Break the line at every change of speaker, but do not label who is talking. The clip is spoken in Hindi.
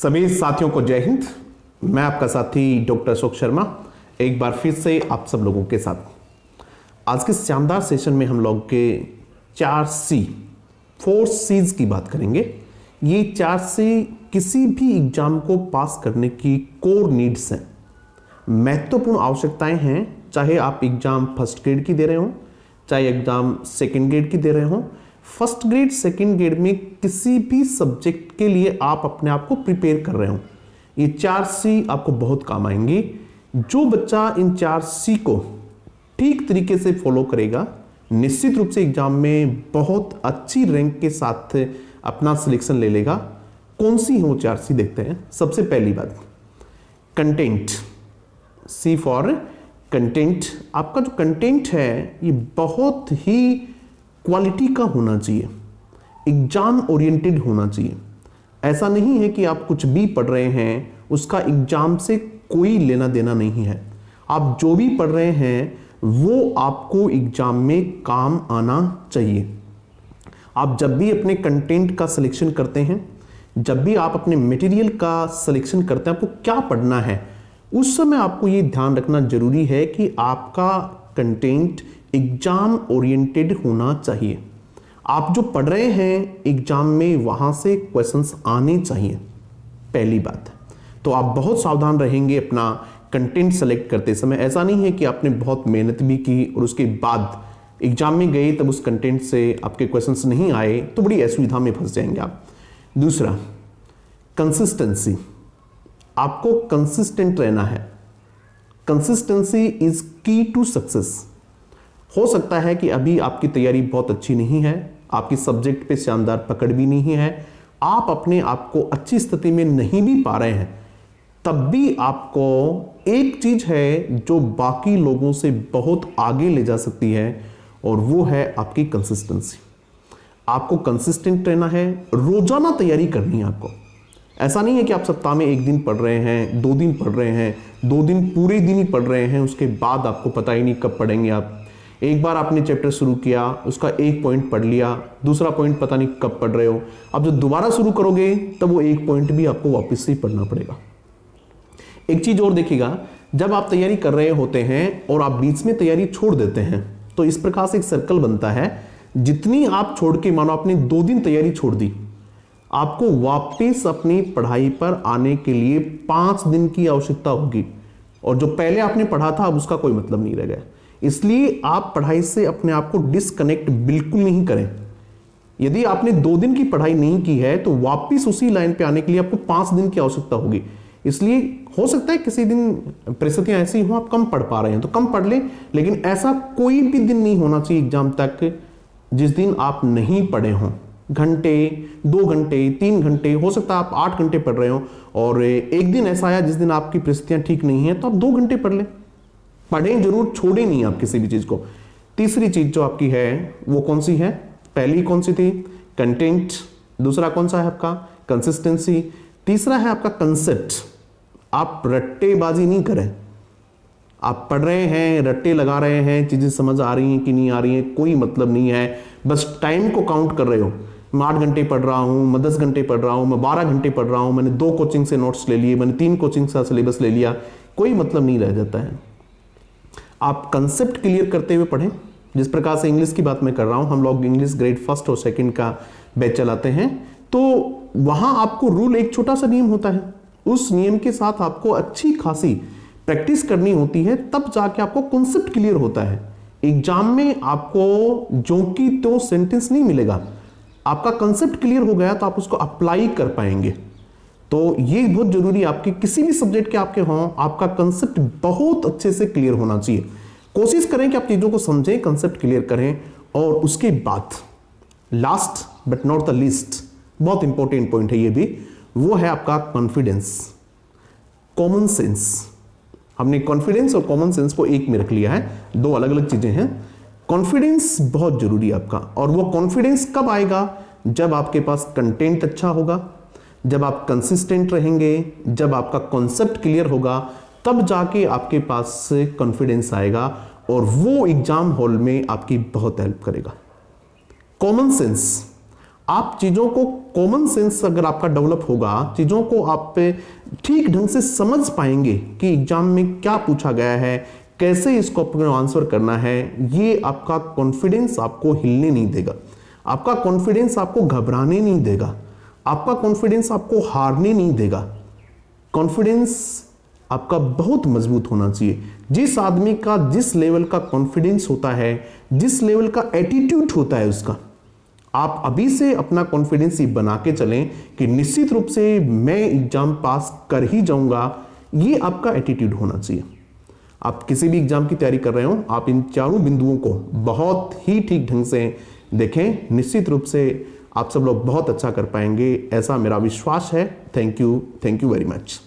सभी साथियों को जय हिंद। मैं आपका साथी डॉक्टर अशोक शर्मा एक बार फिर से आप सब लोगों के साथ आज के शानदार सेशन में हम लोग के 4 C's की बात करेंगे। ये 4C किसी भी एग्जाम को पास करने की कोर नीड्स हैं, महत्वपूर्ण आवश्यकताएं हैं। चाहे आप एग्जाम फर्स्ट ग्रेड की दे रहे हो, चाहे एग्जाम सेकंड ग्रेड की दे रहे हो, फर्स्ट ग्रेड सेकंड ग्रेड में किसी भी सब्जेक्ट के लिए आप अपने आप को प्रिपेयर कर रहे हो, ये 4C आपको बहुत काम आएंगी। जो बच्चा इन 4C को ठीक तरीके से फॉलो करेगा निश्चित रूप से एग्जाम में बहुत अच्छी रैंक के साथ अपना सिलेक्शन ले लेगा। कौन सी हो 4C देखते हैं। सबसे पहली बात, कंटेंट। C for content. आपका जो कंटेंट है ये बहुत ही क्वालिटी का होना चाहिए, एग्जाम ओरिएंटेड होना चाहिए। ऐसा नहीं है कि आप कुछ भी पढ़ रहे हैं उसका एग्जाम से कोई लेना देना नहीं है। आप जो भी पढ़ रहे हैं वो आपको एग्जाम में काम आना चाहिए। आप जब भी अपने कंटेंट का सिलेक्शन करते हैं, जब भी आप अपने मटेरियल का सिलेक्शन करते हैं, आपको क्या पढ़ना है, उस समय आपको ये ध्यान रखना जरूरी है कि आपका कंटेंट एग्जाम ओरिएंटेड होना चाहिए। आप जो पढ़ रहे हैं एग्जाम में वहां से क्वेश्चंस आने चाहिए, पहली बात। तो आप बहुत सावधान रहेंगे अपना कंटेंट सेलेक्ट करते समय। ऐसा नहीं है कि आपने बहुत मेहनत भी की और उसके बाद एग्जाम में गए तब उस कंटेंट से आपके क्वेश्चंस नहीं आए तो बड़ी असुविधा में फंस जाएंगे आप। दूसरा, कंसिस्टेंसी। आपको कंसिस्टेंट रहना है। कंसिस्टेंसी इज की टू सक्सेस। हो सकता है कि अभी आपकी तैयारी बहुत अच्छी नहीं है, आपकी सब्जेक्ट पे शानदार पकड़ भी नहीं है, आप अपने आप को अच्छी स्थिति में नहीं भी पा रहे हैं, तब भी आपको एक चीज है जो बाकी लोगों से बहुत आगे ले जा सकती है और वो है आपकी कंसिस्टेंसी। आपको कंसिस्टेंट रहना है, रोजाना तैयारी करनी है आपको। ऐसा नहीं है कि आप सप्ताह में 1 दिन पढ़ रहे हैं, 2 दिन पढ़ रहे हैं, 2 दिन पूरे दिन ही पढ़ रहे हैं, उसके बाद आपको पता ही नहीं कब पढ़ेंगे आप। एक बार आपने चैप्टर शुरू किया, उसका 1 पॉइंट पढ़ लिया, दूसरा पॉइंट पता नहीं कब पढ़ रहे हो। अब जब दोबारा शुरू करोगे तब वो 1 पॉइंट भी आपको वापस से पढ़ना पड़ेगा। एक चीज और देखिएगा, जब आप तैयारी कर रहे होते हैं और आप बीच में तैयारी छोड़ देते हैं तो इस प्रकार से एक सर्कल बनता है। जितनी आप छोड़ के, मानो आपने 2 दिन तैयारी छोड़ दी, आपको वापस अपनी पढ़ाई पर आने के लिए 5 दिन की आवश्यकता होगी और जो पहले आपने पढ़ा था अब उसका कोई मतलब नहीं रह गया। इसलिए आप पढ़ाई से अपने आप को डिस्कनेक्ट बिल्कुल नहीं करें। यदि आपने 2 दिन की पढ़ाई नहीं की है तो वापस उसी लाइन पे आने के लिए आपको 5 दिन की आवश्यकता होगी। इसलिए हो सकता है किसी दिन परिस्थितियां ऐसी हो आप कम पढ़ पा रहे हैं तो कम पढ़ लें, लेकिन ऐसा कोई भी दिन नहीं होना चाहिए एग्जाम तक जिस दिन आप नहीं पढ़े हों। घंटे, 2 घंटे, 3 घंटे, हो सकता है आप 8 घंटे पढ़ रहे हो और एक दिन ऐसा आया जिस दिन आपकी परिस्थितियां ठीक नहीं है तो आप 2 घंटे पढ़ लें। पढ़ें जरूर, छोड़े नहीं आप किसी भी चीज को। तीसरी चीज जो आपकी है वो कौन सी है? पहली कौन सी थी? कंटेंट। दूसरा कौन सा है आपका? कंसिस्टेंसी। तीसरा है आपका कंसेप्ट। आप रट्टेबाजी नहीं करें। आप पढ़ रहे हैं, रट्टे लगा रहे हैं, चीजें समझ आ रही हैं कि नहीं आ रही हैं, कोई मतलब नहीं है। बस टाइम को काउंट कर रहे हो। मैं 8 घंटे पढ़ रहा हूं, मैं 10 घंटे पढ़ रहा हूं, मैं 12 घंटे पढ़ रहा हूं, मैंने 2 कोचिंग से नोट्स ले लिए, मैंने 3 कोचिंग से सिलेबस ले लिया, कोई मतलब नहीं रह जाता है। आप कंसेप्ट क्लियर करते हुए पढ़ें। जिस प्रकार से इंग्लिश की बात मैं कर रहा हूं, हम लोग इंग्लिश ग्रेड 1 और 2 का बैच चलाते हैं, तो वहां आपको रूल, एक छोटा सा नियम होता है, उस नियम के साथ आपको अच्छी खासी प्रैक्टिस करनी होती है, तब जाके आपको कॉन्सेप्ट क्लियर होता है। एग्जाम में आपको जो कि तो सेंटेंस नहीं मिलेगा, आपका कंसेप्ट क्लियर हो गया तो आप उसको अप्लाई कर पाएंगे। तो ये बहुत जरूरी, आपके किसी भी सब्जेक्ट के आपके हों, आपका कंसेप्ट बहुत अच्छे से क्लियर होना चाहिए। कोशिश करें कि आप चीजों को समझें, कंसेप्ट क्लियर करें। और उसके बाद last but not the least, बहुत इंपॉर्टेंट पॉइंट है ये भी, वो है आपका कॉन्फिडेंस, कॉमन सेंस। हमने कॉन्फिडेंस और कॉमन सेंस को एक में रख लिया है, 2 अलग अलग चीजें हैं। कॉन्फिडेंस बहुत जरूरी है आपका, और वो कॉन्फिडेंस कब आएगा? जब आपके पास कंटेंट अच्छा होगा, जब आप कंसिस्टेंट रहेंगे, जब आपका कॉन्सेप्ट क्लियर होगा, तब जाके आपके पास कॉन्फिडेंस आएगा और वो एग्जाम हॉल में आपकी बहुत हेल्प करेगा। कॉमन सेंस, आप चीजों को कॉमन सेंस अगर आपका डेवलप होगा, चीजों को आप ठीक ढंग से समझ पाएंगे कि एग्जाम में क्या पूछा गया है, कैसे इसको अपने आंसर करना है, ये आपका कॉन्फिडेंस आपको हिलने नहीं देगा, आपका कॉन्फिडेंस आपको घबराने नहीं देगा, आपका कॉन्फिडेंस आपको हारने नहीं देगा। कॉन्फिडेंस आपका बहुत मजबूत होना चाहिए। जिस आदमी का जिस लेवल का कॉन्फिडेंस होता है, जिस लेवल का एटीट्यूड होता है उसका, आप अभी से अपना कॉन्फिडेंस ये बना के चलें कि निश्चित रूप से मैं एग्जाम पास कर ही जाऊंगा, ये आपका एटीट्यूड होना चाहिए। आप किसी भी एग्जाम की तैयारी कर रहे हो, आप इन चारों बिंदुओं को बहुत ही ठीक ढंग से देखें, निश्चित रूप से आप सब लोग बहुत अच्छा कर पाएंगे, ऐसा मेरा विश्वास है। Thank you very much.